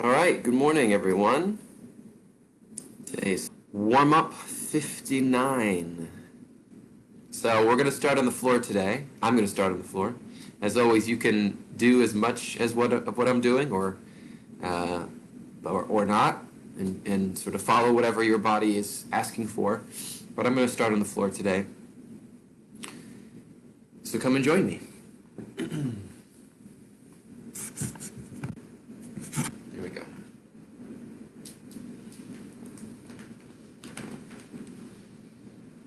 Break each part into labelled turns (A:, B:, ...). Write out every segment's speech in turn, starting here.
A: All right, good morning, everyone. Today's warm-up 59. So we're going to start on the floor today. I'm going to start on the floor. As always, you can do as much as what I'm doing, or not, and sort of follow whatever your body is asking for. But I'm going to start on the floor today. So come and join me. Here we go.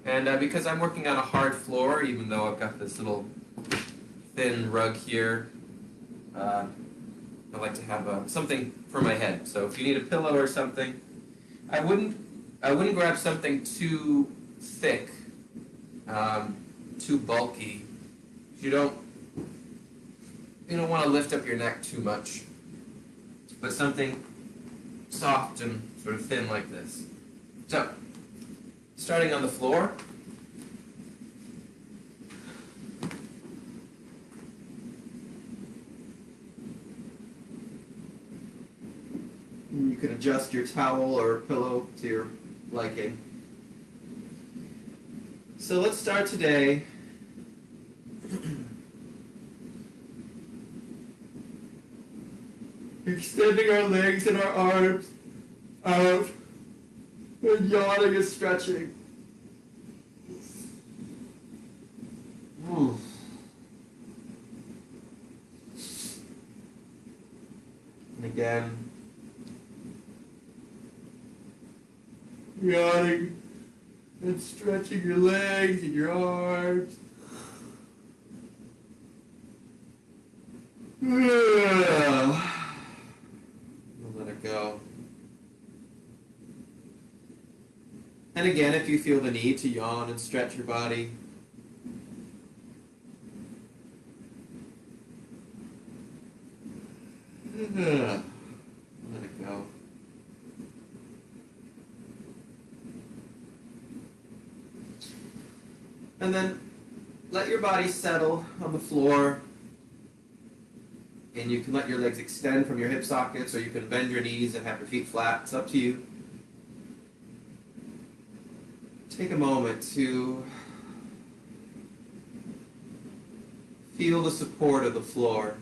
A: And because I'm working on a hard floor, even though I've got this little thin rug here, I like to have something for my head. So if you need a pillow or something, I wouldn't grab something too thick, too bulky. You don't want to lift up your neck too much, but something soft and sort of thin like this. So, starting on the floor. You can adjust your towel or pillow to your liking. So let's start today extending our legs and our arms out and yawning and stretching. And again, yawning and stretching your legs and your arms. Let it go. And again, if you feel the need to yawn and stretch your body, let it go. And then let your body settle on the floor. And you can let your legs extend from your hip sockets, or you can bend your knees and have your feet flat. It's up to you. Take a moment to feel the support of the floor.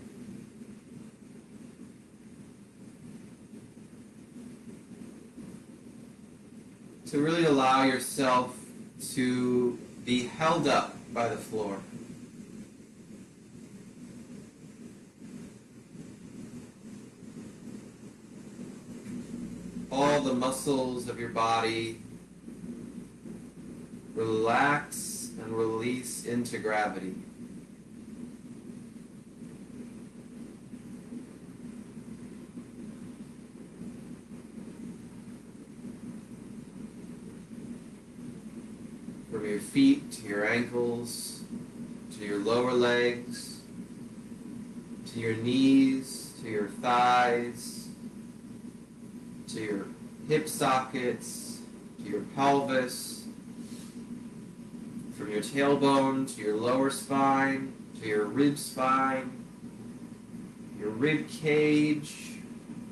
A: To really allow yourself to be held up by the floor. All the muscles of your body relax and release into gravity. From your feet to your ankles, to your lower legs, to your knees, to your thighs, to your hip sockets, to your pelvis, from your tailbone to your lower spine, to your rib spine, your rib cage,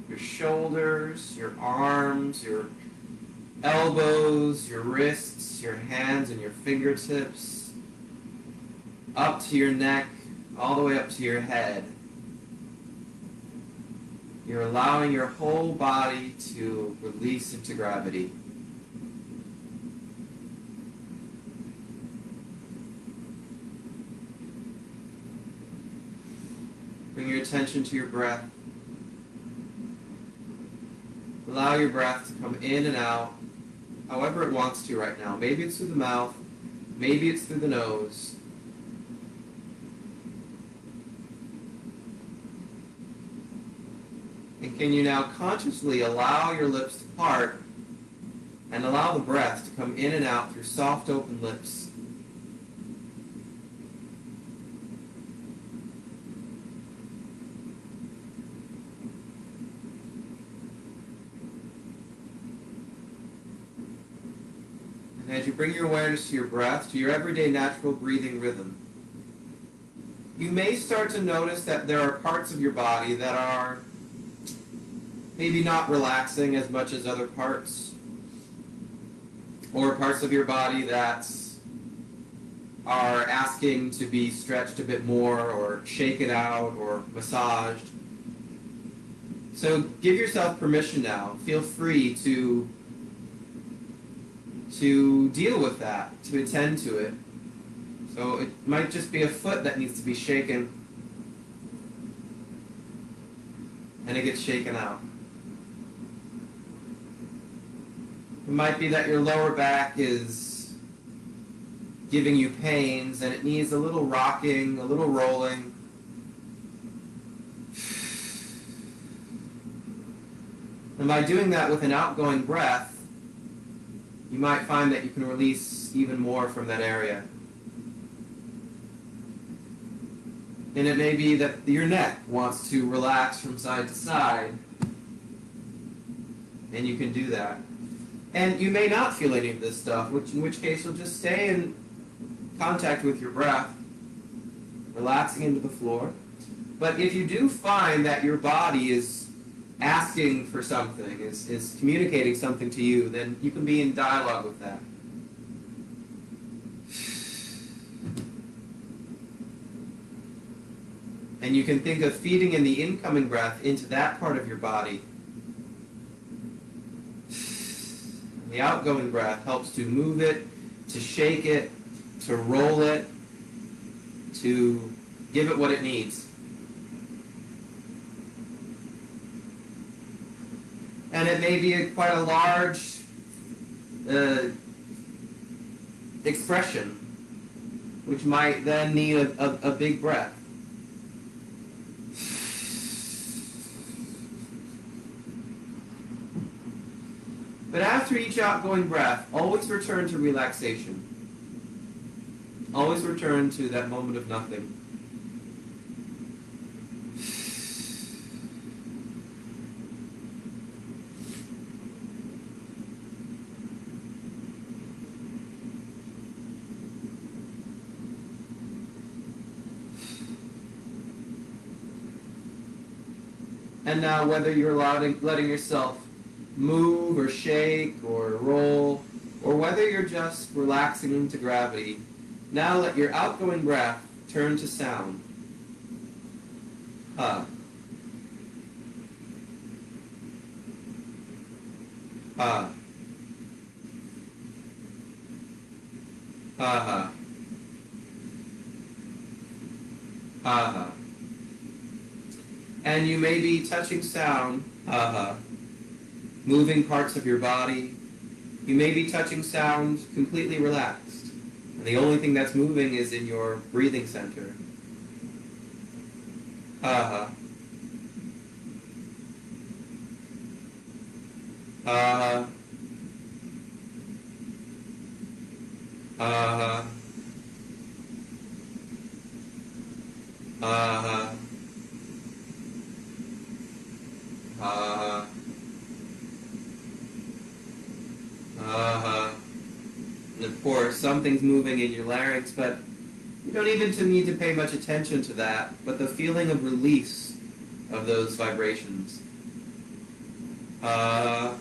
A: your shoulders, your arms, your elbows, your wrists, your hands and your fingertips, up to your neck, all the way up to your head. You're allowing your whole body to release into gravity. Bring your attention to your breath. Allow your breath to come in and out however it wants to right now. Maybe it's through the mouth, maybe it's through the nose. And can you now consciously allow your lips to part and allow the breath to come in and out through soft open lips? And as you bring your awareness to your breath, to your everyday natural breathing rhythm, you may start to notice that there are parts of your body that are maybe not relaxing as much as other parts, or parts of your body that are asking to be stretched a bit more or shaken out or massaged. So give yourself permission now. Feel free to deal with that, to attend to it. So it might just be a foot that needs to be shaken, and it gets shaken out. It might be that your lower back is giving you pains and it needs a little rocking, a little rolling. And by doing that with an outgoing breath, you might find that you can release even more from that area. And it may be that your neck wants to relax from side to side, and you can do that. And you may not feel any of this stuff, in which case you'll just stay in contact with your breath, relaxing into the floor. But if you do find that your body is asking for something, is communicating something to you, then you can be in dialogue with that. And you can think of feeding in the incoming breath into that part of your body. The outgoing breath helps to move it, to shake it, to roll it, to give it what it needs. And it may be quite a large expression, which might then need a big breath. But after each outgoing breath, always return to relaxation. Always return to that moment of nothing. And now, whether you're letting yourself move or shake or roll, or whether you're just relaxing into gravity, now let your outgoing breath turn to sound. Ha. Ha. Ha ha. Ha ha. And you may be touching sound, ha ha, moving parts of your body. You may be touching sound completely relaxed. And the only thing that's moving is in your breathing center. Ha ha. Ha ha. Ha ha. Ha ha. And of course, something's moving in your larynx, but you don't even need to pay much attention to that, but the feeling of release of those vibrations. Ha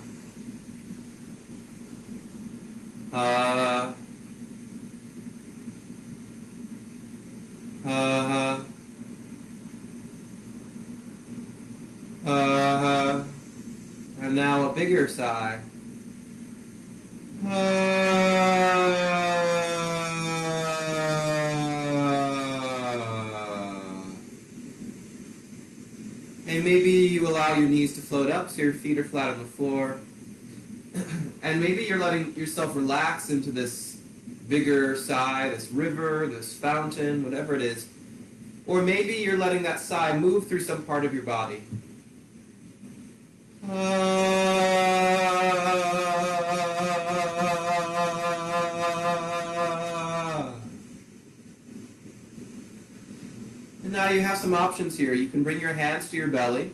A: ha. And now a bigger sigh. And maybe you allow your knees to float up so your feet are flat on the floor. And maybe you're letting yourself relax into this bigger sigh, this river, this fountain, whatever it is. Or maybe you're letting that sigh move through some part of your body. And now you have some options here. You can bring your hands to your belly,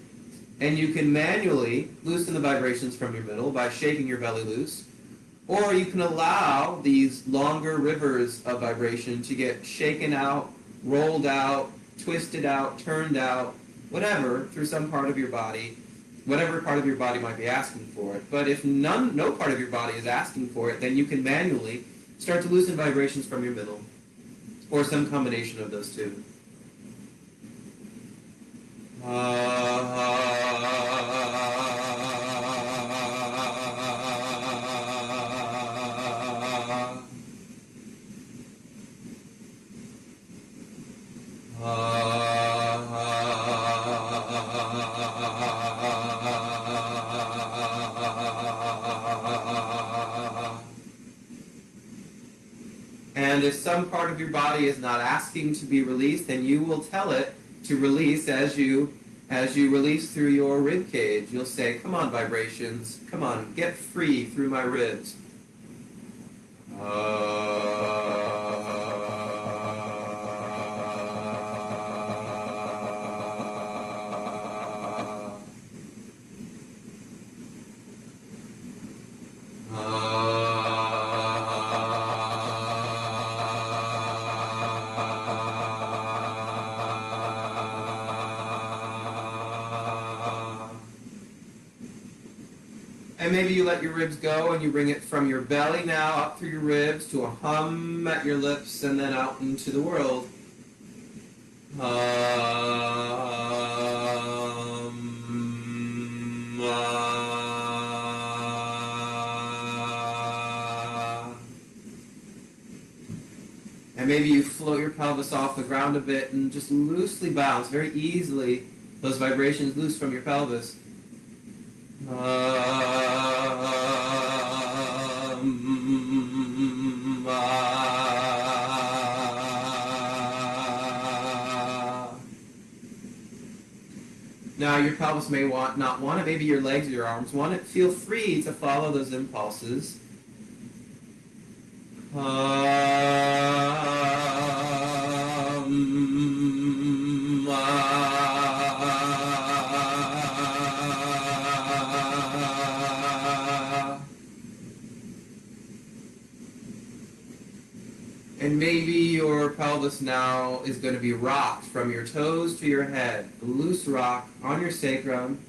A: and you can manually loosen the vibrations from your middle by shaking your belly loose. Or you can allow these longer rivers of vibration to get shaken out, rolled out, twisted out, turned out, whatever, through some part of your body. whatever part of your body might be asking for it. But if no part of your body is asking for it, then you can manually start to loosen vibrations from your middle, or some combination of those two. And if some part of your body is not asking to be released, then you will tell it to release as you release through your rib cage. You'll say, "Come on, vibrations, come on, get free through my ribs." And maybe you let your ribs go and you bring it from your belly now up through your ribs to a hum at your lips and then out into the world. And maybe you float your pelvis off the ground a bit and just loosely bounce, very easily, those vibrations loose from your pelvis. Now your pelvis may not want it, maybe your legs or your arms want it. Feel free to follow those impulses. And maybe your pelvis now is going to be rocked from your toes to your head. A loose rock on your sacrum.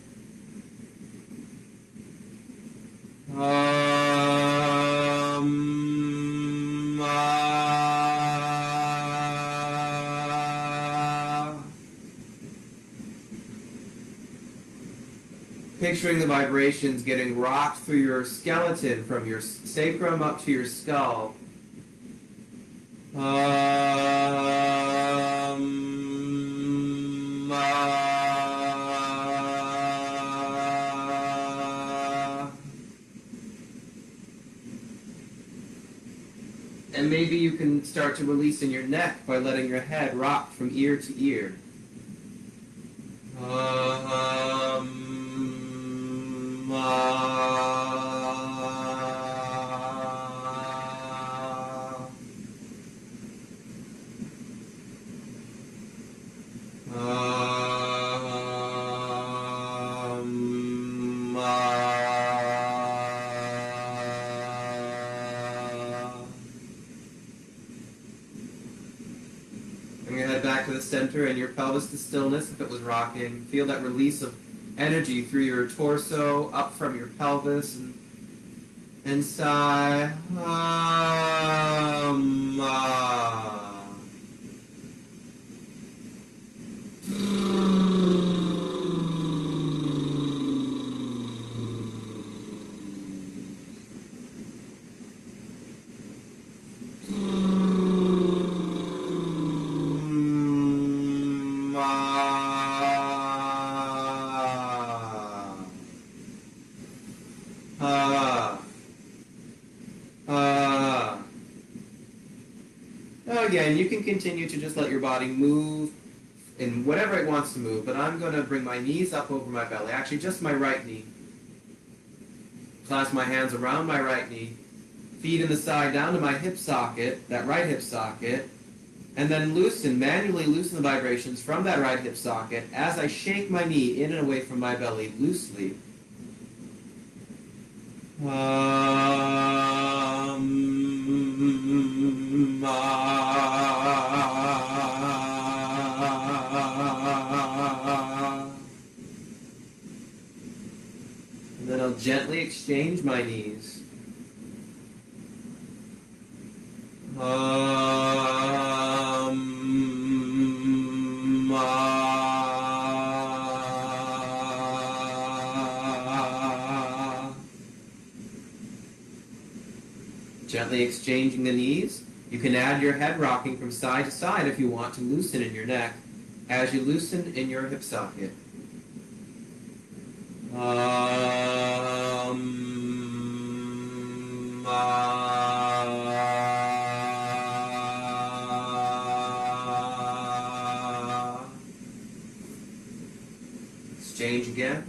A: Picturing the vibrations getting rocked through your skeleton from your sacrum up to your skull. And maybe you can start to release in your neck by letting your head rock from ear to ear. Bring your head back to the center and your pelvis to stillness if it was rocking. Feel that release of energy through your torso, up from your pelvis, and sigh. Again, you can continue to just let your body move in whatever it wants to move, but I'm going to bring my knees up over my belly, actually just my right knee. Clasp my hands around my right knee, feet in the side down to my hip socket, that right hip socket, and then manually loosen the vibrations from that right hip socket as I shake my knee in and away from my belly loosely. And then I'll gently exchange my knees. Gently exchanging the knees. You can add your head rocking from side to side if you want to loosen in your neck as you loosen in your hip socket. Exchange again.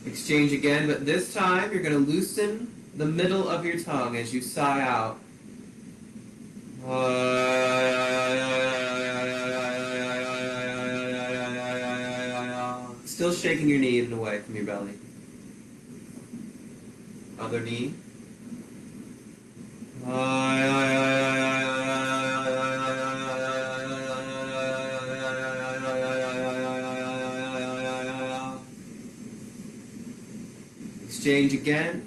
A: Exchange again, but this time you're going to loosen the middle of your tongue as you sigh out. Still shaking your knee in away from your belly. Other knee. Exchange again.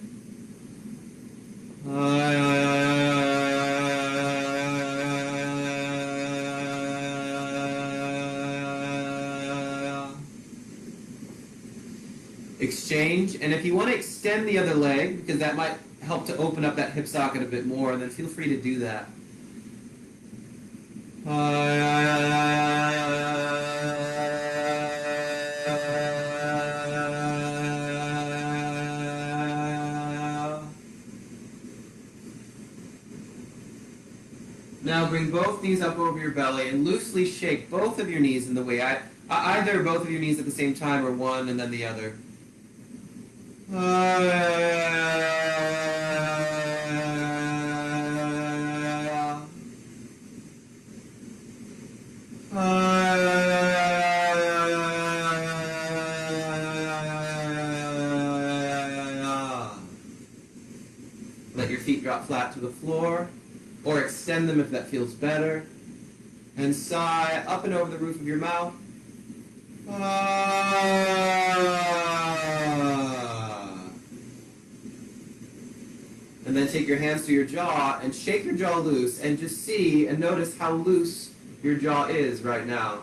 A: Exchange, and if you want to extend the other leg, because that might help to open up that hip socket a bit more, then feel free to do that. Now bring both knees up over your belly and loosely shake both of your knees in the way either both of your knees at the same time or one and then the other. Let your feet drop flat to the floor, or extend them if that feels better, and sigh up and over the roof of your mouth. And then take your hands to your jaw and shake your jaw loose and just see and notice how loose your jaw is right now.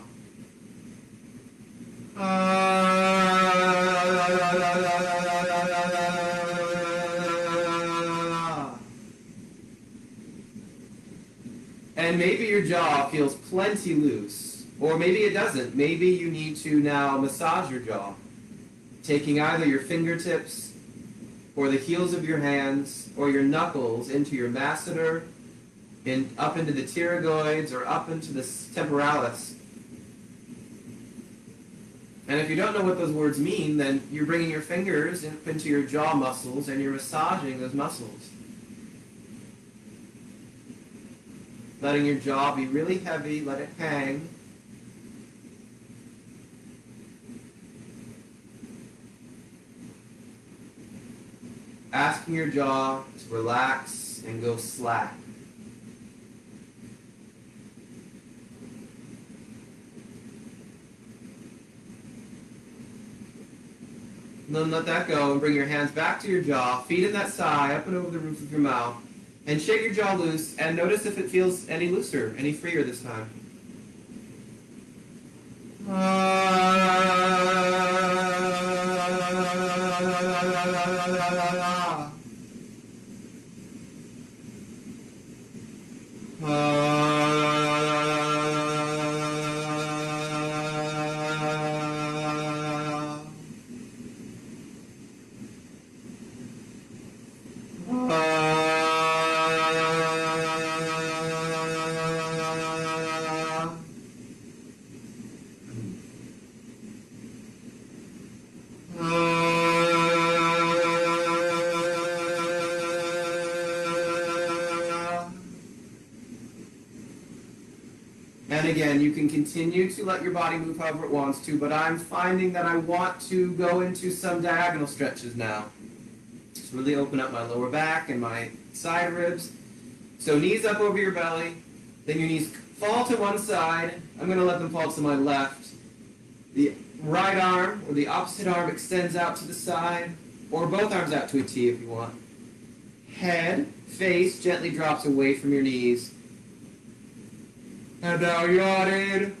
A: And maybe your jaw feels plenty loose, or maybe it doesn't. Maybe you need to now massage your jaw, taking either your fingertips or the heels of your hands or your knuckles into your masseter, up into the pterygoids or up into the temporalis. And if you don't know what those words mean, then you're bringing your fingers up into your jaw muscles and you're massaging those muscles. Letting your jaw be really heavy, let it hang. Asking your jaw to relax and go slack. And then let that go and bring your hands back to your jaw, feet in that sigh, up and over the roof of your mouth, and shake your jaw loose and notice if it feels any looser, any freer this time. again, you can continue to let your body move however it wants to, but I'm finding that I want to go into some diagonal stretches now. Just really open up my lower back and my side ribs. So knees up over your belly, then your knees fall to one side. I'm going to let them fall to my left. The right arm or the opposite arm extends out to the side, or both arms out to a T if you want. Head, face gently drops away from your knees. And now yawn in.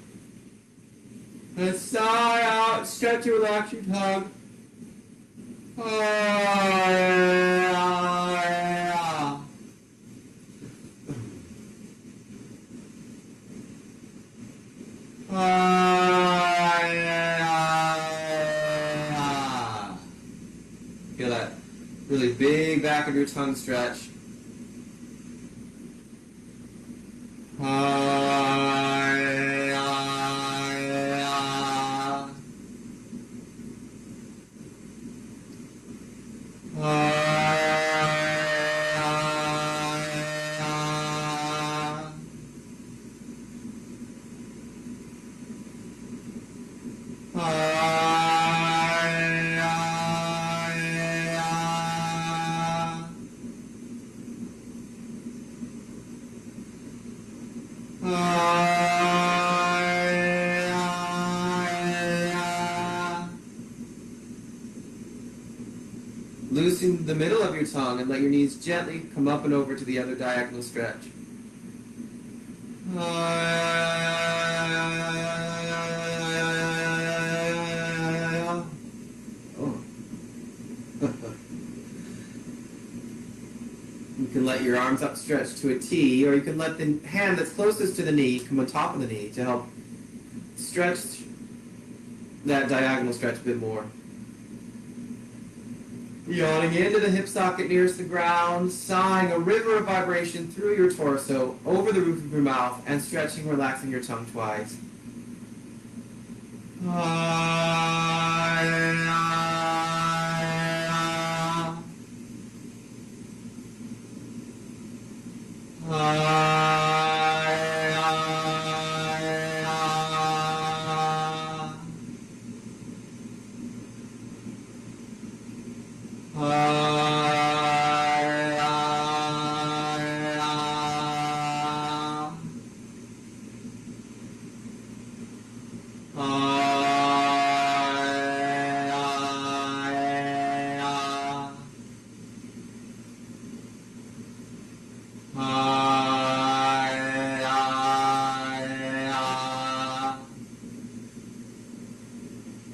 A: And sigh out. Stretch and relax your tongue. Feel that really big back of your tongue stretch. Loosen the middle of your tongue and let your knees gently come up and over to the other diagonal stretch. You can let your arms outstretch to a T, or you can let the hand that's closest to the knee come on top of the knee to help stretch that diagonal stretch a bit more. Yawning into the hip socket nearest the ground, sighing a river of vibration through your torso, over the roof of your mouth, and stretching, relaxing your tongue twice.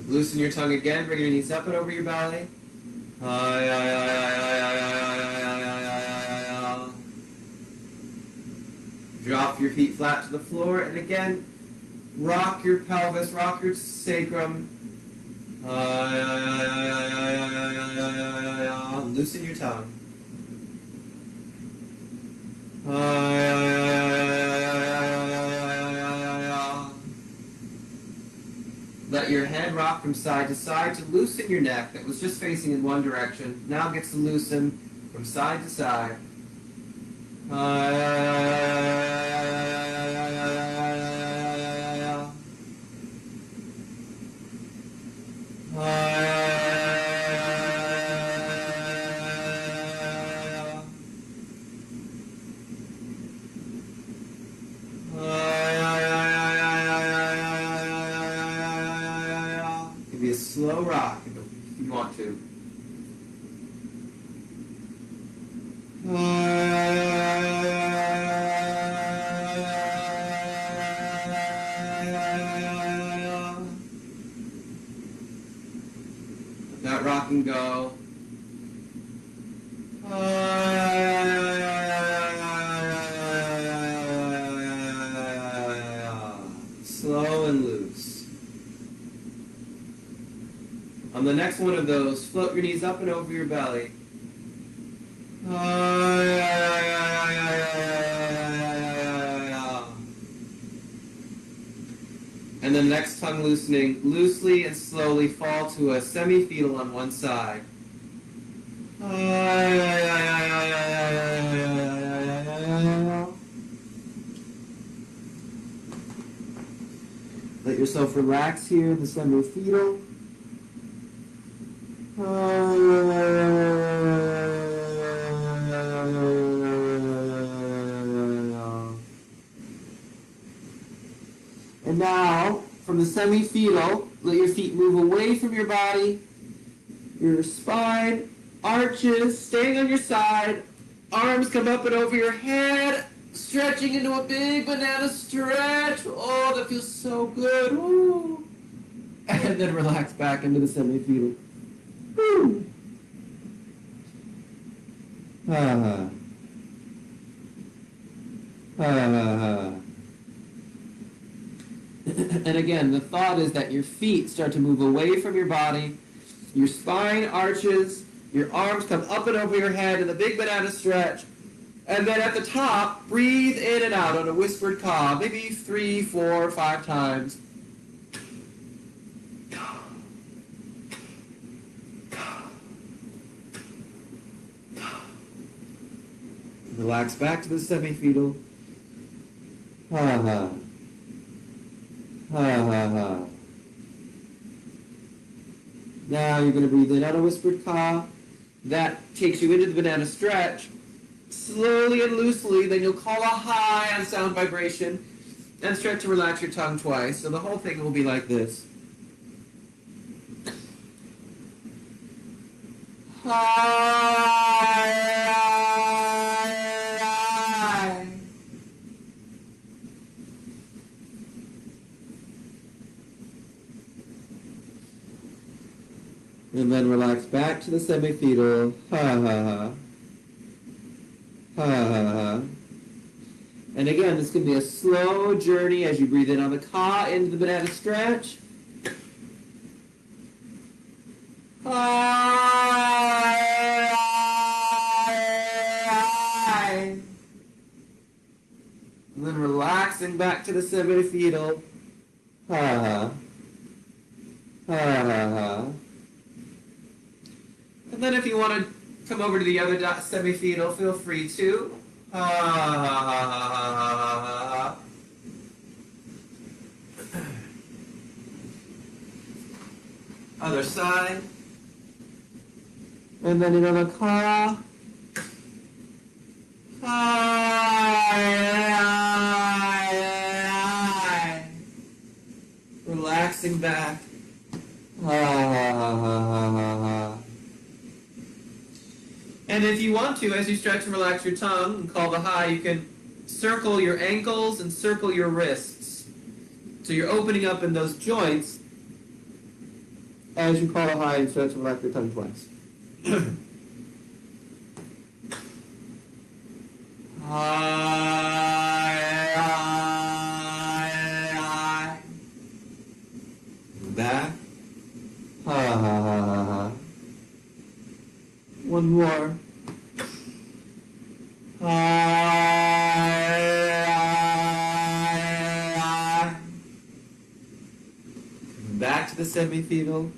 A: Loosen your tongue again, bring your knees up and over your belly. Drop your feet flat to the floor, and again, rock your pelvis, rock your sacrum. Loosen your tongue. Let your head rock from side to loosen your neck that was just facing in one direction. Now gets to loosen from side to side. Give me a slow rock if you want to. Let that rock and go. Slow and loose. On the next one of those, float your knees up and over your belly. And then next tongue loosening, loosely and slowly fall to a semi-fetal on one side. yourself relax here in the semi-fetal. And now, from the semi-fetal, let your feet move away from your body. Your spine arches, staying on your side. Arms come up and over your head, stretching into a big banana stretch. Oh, that feels so good. Ooh. And then relax back into the semi-fetal. Woo. And again, the thought is that your feet start to move away from your body, your spine arches, your arms come up and over your head in the big banana stretch, and then at the top, breathe in and out on a whispered caw, maybe 3, 4, 5 times. Relax back to the semi-fetal. Now you're going to breathe in on a whispered caw. That takes you into the banana stretch. Slowly and loosely, then you'll call a high on sound vibration and stretch and relax your tongue twice. So the whole thing will be like this. And then relax back to the semi-fetal. And again, this can be a slow journey as you breathe in on the caw into the banana stretch. And then relaxing back to the semi-fetal. And then if you want to come over to the other semi-fetal, feel free to. Other side. And then another caw. Relaxing back. And if you want to, as you stretch and relax your tongue and call the high, you can circle your ankles and circle your wrists. So you're opening up in those joints as you call a high and stretch and relax your tongue twice. Back. One more. Back to the semi-fetal.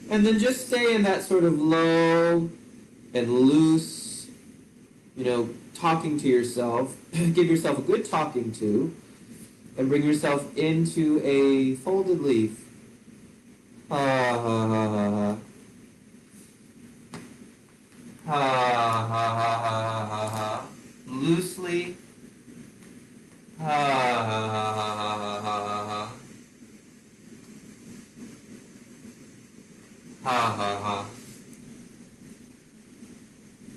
A: And then just stay in that sort of low and loose, talking to yourself. Give yourself a good talking to. And bring yourself into a folded leaf. Loosely.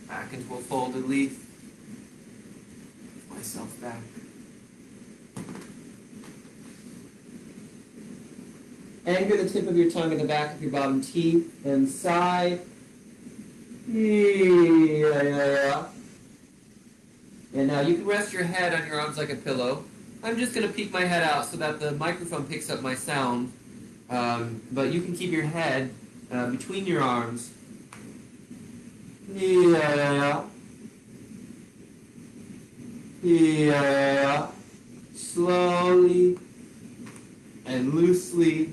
A: Back into a folded leaf. Give myself back. Anchor the tip of your tongue in the back of your bottom teeth and sigh. And now you can rest your head on your arms like a pillow. I'm just going to peek my head out so that the microphone picks up my sound. But you can keep your head between your arms. Slowly and loosely.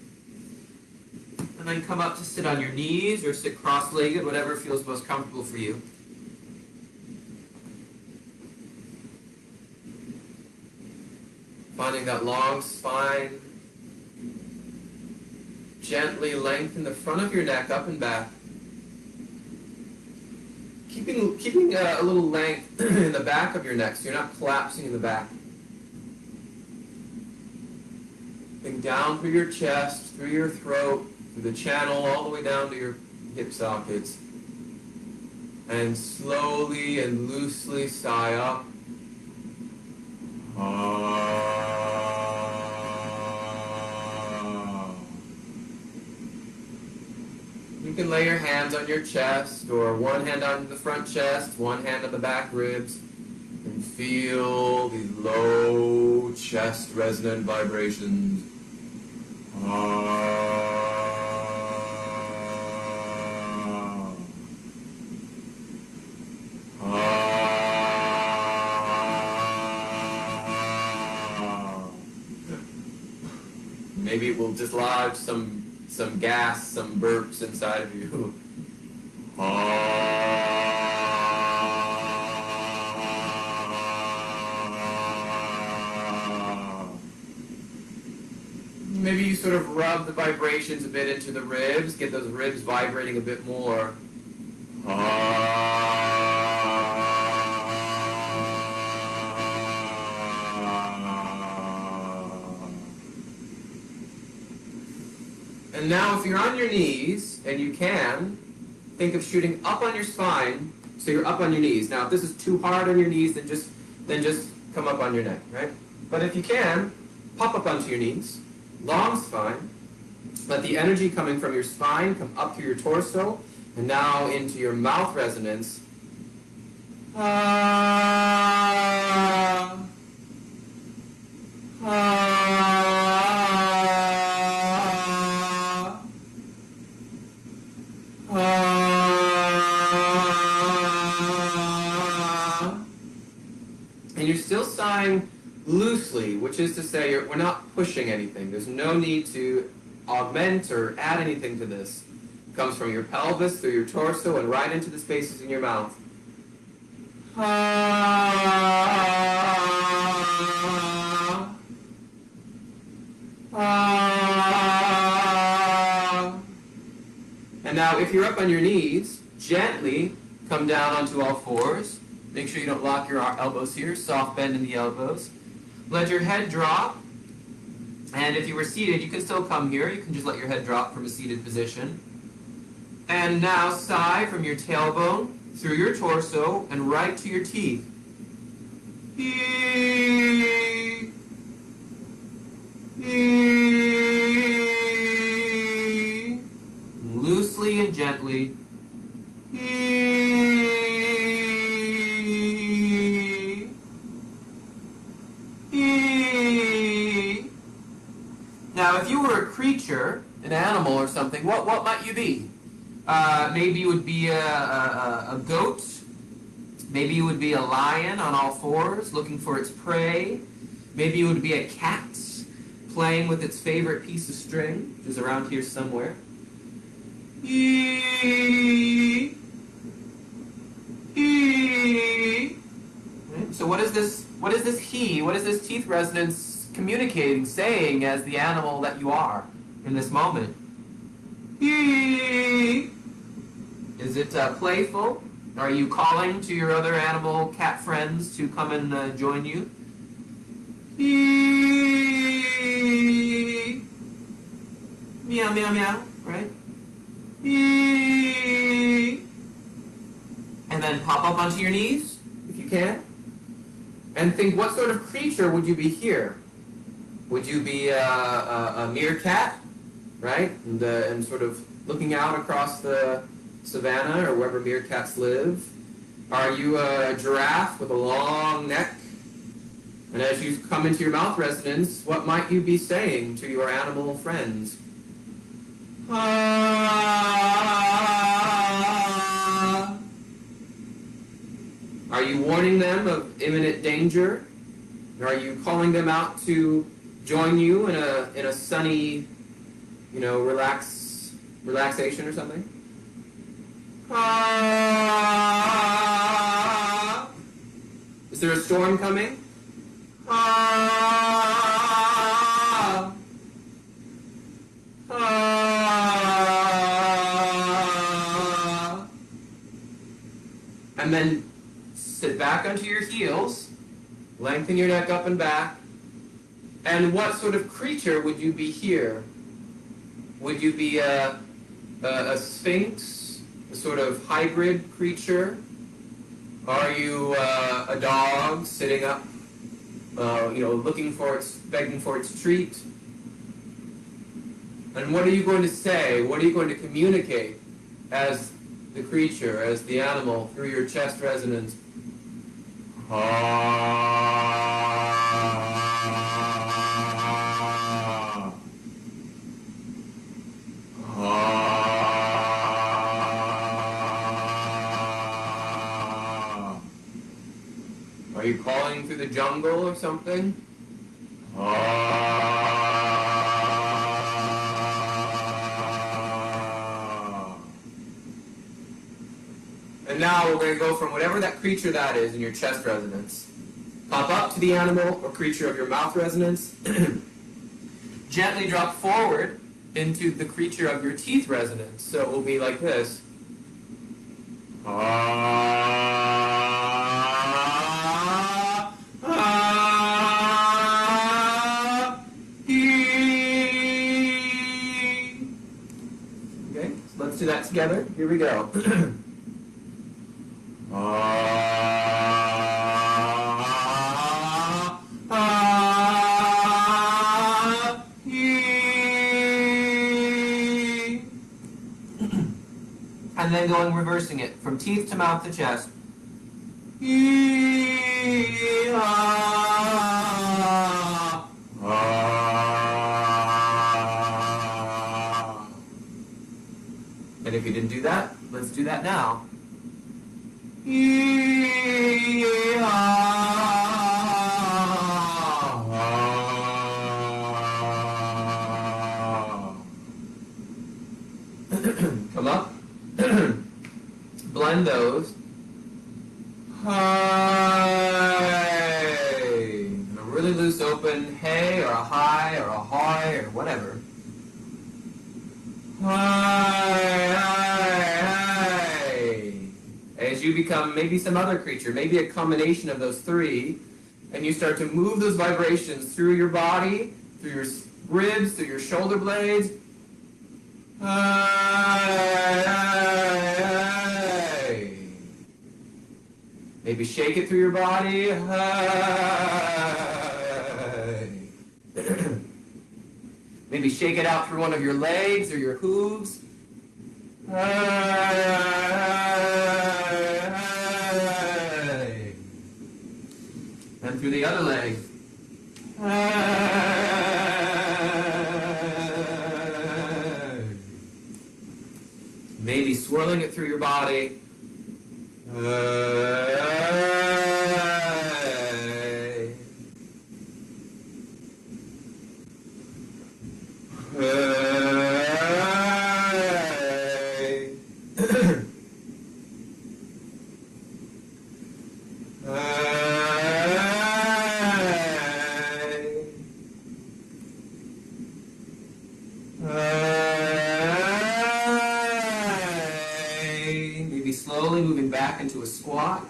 A: then come up to sit on your knees or sit cross-legged, whatever feels most comfortable for you. Finding that long spine. Gently lengthen the front of your neck up and back. Keeping a little length in the back of your neck so you're not collapsing in the back. Think down through your chest, through your throat, through the channel, all the way down to your hip sockets. And slowly and loosely sigh up. You can lay your hands on your chest, or one hand on the front chest, one hand on the back ribs, and feel these low chest resonant vibrations. Maybe it will dislodge some gas, some burps inside of you. Maybe you sort of rub the vibrations a bit into the ribs, get those ribs vibrating a bit more. And now if you're on your knees, and you can, think of shooting up on your spine, so you're up on your knees. Now if this is too hard on your knees, then just come up on your neck, right? But if you can, pop up onto your knees, long spine, let the energy coming from your spine come up through your torso, and now into your mouth resonance. And you're still sighing loosely, which is to say we're not pushing anything. There's no need to augment or add anything to this. It comes from your pelvis, through your torso, and right into the spaces in your mouth. And now if you're up on your knees, gently come down onto all fours. Make sure you don't lock your elbows here. Soft bend in the elbows. Let your head drop. And if you were seated, you can still come here. You can just let your head drop from a seated position. And now sigh from your tailbone, through your torso, and right to your teeth. Loosely and gently. Now, if you were a creature, an animal or something, what might you be? Maybe you would be a goat. Maybe you would be a lion on all fours, looking for its prey. Maybe you would be a cat, playing with its favorite piece of string, which is around here somewhere. So what is this teeth resonance communicating, saying as the animal that you are in this moment? Is it playful? Are you calling to your other animal cat friends to come and join you? Meow, meow, meow, right? And then pop up onto your knees, if you can. And think, what sort of creature would you be here? Would you be a meerkat, right? And sort of looking out across the savannah or wherever meerkats live? Are you a giraffe with a long neck? And as you come into your mouth resonance, what might you be saying to your animal friends? Are you warning them of imminent danger? Or are you calling them out to join you in a sunny, relaxed Relaxation or something? Is there a storm coming? And then sit back onto your heels, lengthen your neck up and back. And what sort of creature would you be here? Would you be a sphinx, a sort of hybrid creature? Are you a dog sitting up, looking for its, begging for its treat? And what are you going to say? What are you going to communicate as the creature, as the animal, through your chest resonance? Are you calling through the jungle or something? And now we're going to go from whatever that creature that is in your chest resonance. Pop up to the animal or creature of your mouth resonance. Gently drop forward into the creature of your teeth resonance. So it will be like this. Okay, so let's do that together. Here we go. And then going reversing it from teeth to mouth to chest. And if you didn't do that, let's do that now. Come up. Blend those. Hey. And a really loose open hey or a hi or a hi or whatever. Hey. As you become maybe some other creature, maybe a combination of those three, and you start to move those vibrations through your body, through your ribs, through your shoulder blades. Maybe shake it through your body. Maybe shake it out through one of your legs or your hooves. And through the other leg. Maybe swirling it through your body. Maybe slowly moving back into a squat.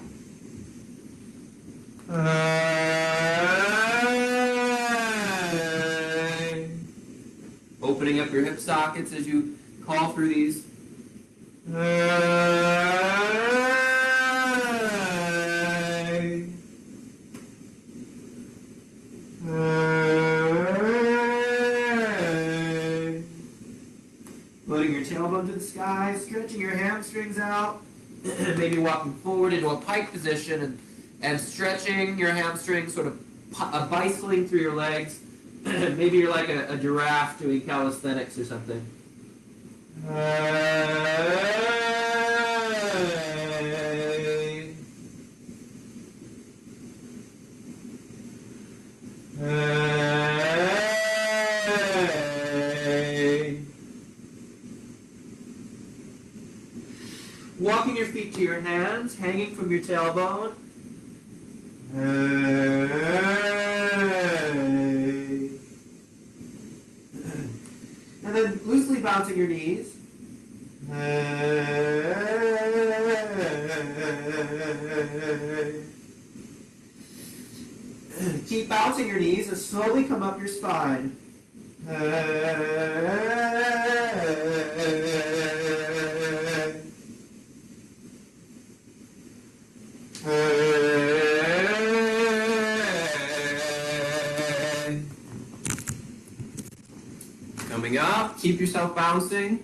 A: Opening up your hip sockets as you call through these. Floating your tailbone to the sky, stretching your hamstrings out, maybe walking forward into a pike position and stretching your hamstrings, sort of bicycling through your legs. Maybe you're like a giraffe doing calisthenics or something. Walking your feet to your hands, hanging from your tailbone. And then loosely bouncing your knees. Keep bouncing your knees and slowly come up your spine. Coming up, keep yourself bouncing.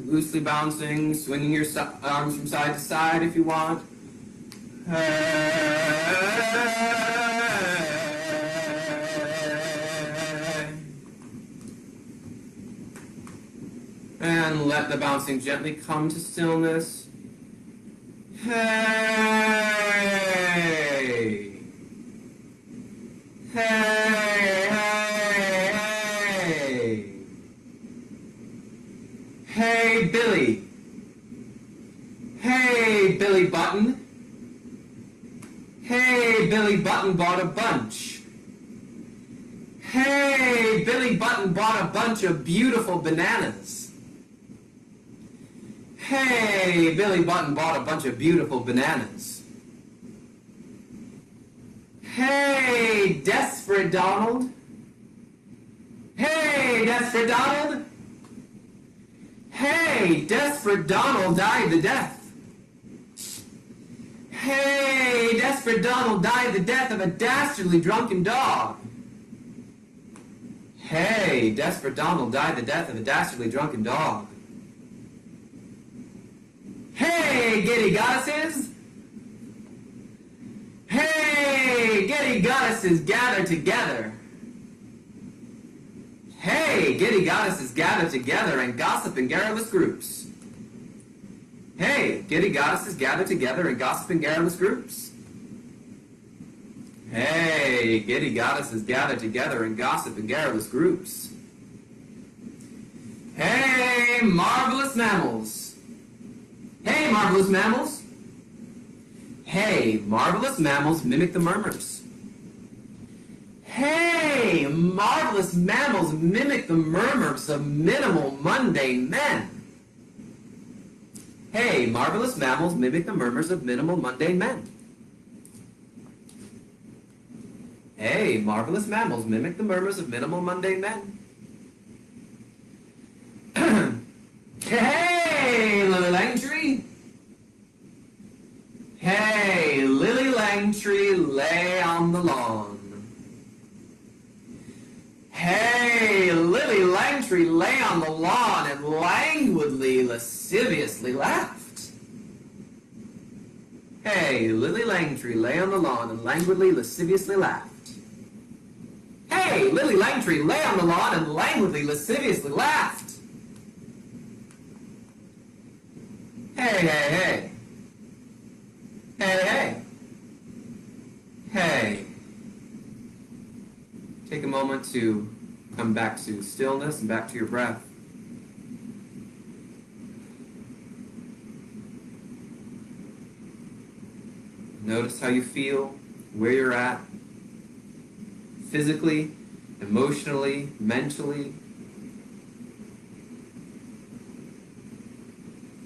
A: Loosely bouncing, swinging your arms from side to side if you want. And let the bouncing gently come to stillness. Hey! Hey, hey, hey! Hey, Billy! Hey, Billy Button! Hey, Billy Button bought a bunch! Hey, Billy Button bought a bunch of beautiful bananas! Hey, Billy Button bought a bunch of beautiful bananas. Hey, Desperate Donald. Hey, Desperate Donald. Hey, Desperate Donald died the death. Hey, Desperate Donald died the death of a dastardly drunken dog. Hey, Desperate Donald died the death of a dastardly drunken dog. Hey, giddy goddesses! Hey, giddy goddesses, gather together! Hey, giddy goddesses, gather together and gossip in garrulous groups. Hey, giddy goddesses, gather together and gossip in garrulous groups. Hey, giddy goddesses, gather together and gossip in garrulous groups. Hey, marvelous mammals! Hey, marvelous mammals! Hey, marvelous mammals mimic the murmurs. Hey, marvelous mammals mimic the murmurs of minimal, mundane men. Hey, marvelous mammals mimic the murmurs of minimal, mundane men. Hey, marvelous mammals mimic the murmurs of minimal, mundane men. Hey, Lily Langtree! Hey, Lily Langtree, lay on the lawn. Hey, Lily Langtree, lay on the lawn and languidly, lasciviously laughed. Hey, Lily Langtree, lay on the lawn and languidly, lasciviously laughed. Hey, Lily Langtree, lay on the lawn and languidly, lasciviously laughed. Hey, hey, hey. Hey, hey. Hey. Take a moment to come back to stillness and back to your breath. Notice how you feel, where you're at, physically, emotionally, mentally,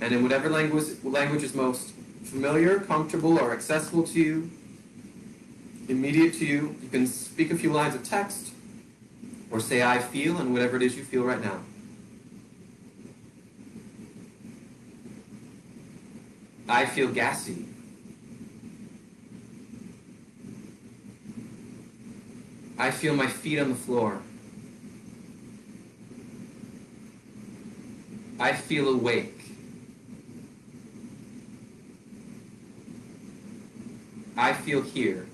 A: and in whatever language is most familiar, comfortable, or accessible to you, immediate to you. You can speak a few lines of text, or say I feel, and whatever it is you feel right now. I feel gassy. I feel my feet on the floor. I feel awake. I feel here.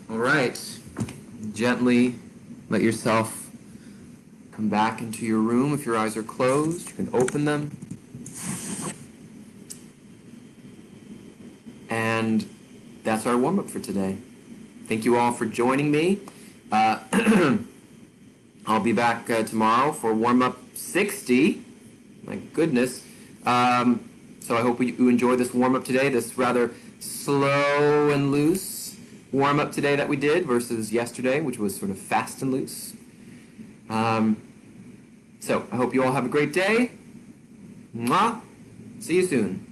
A: All right. Gently let yourself Come back into your room. If your eyes are closed, you can open them. And that's our warm-up for today. Thank you all for joining me. I'll be back tomorrow for warm-up 60. My goodness. So I hope you enjoy this warm-up today, this rather slow and loose warm-up today that we did versus yesterday, which was sort of fast and loose. So I hope you all have a great day. Mwah. See you soon.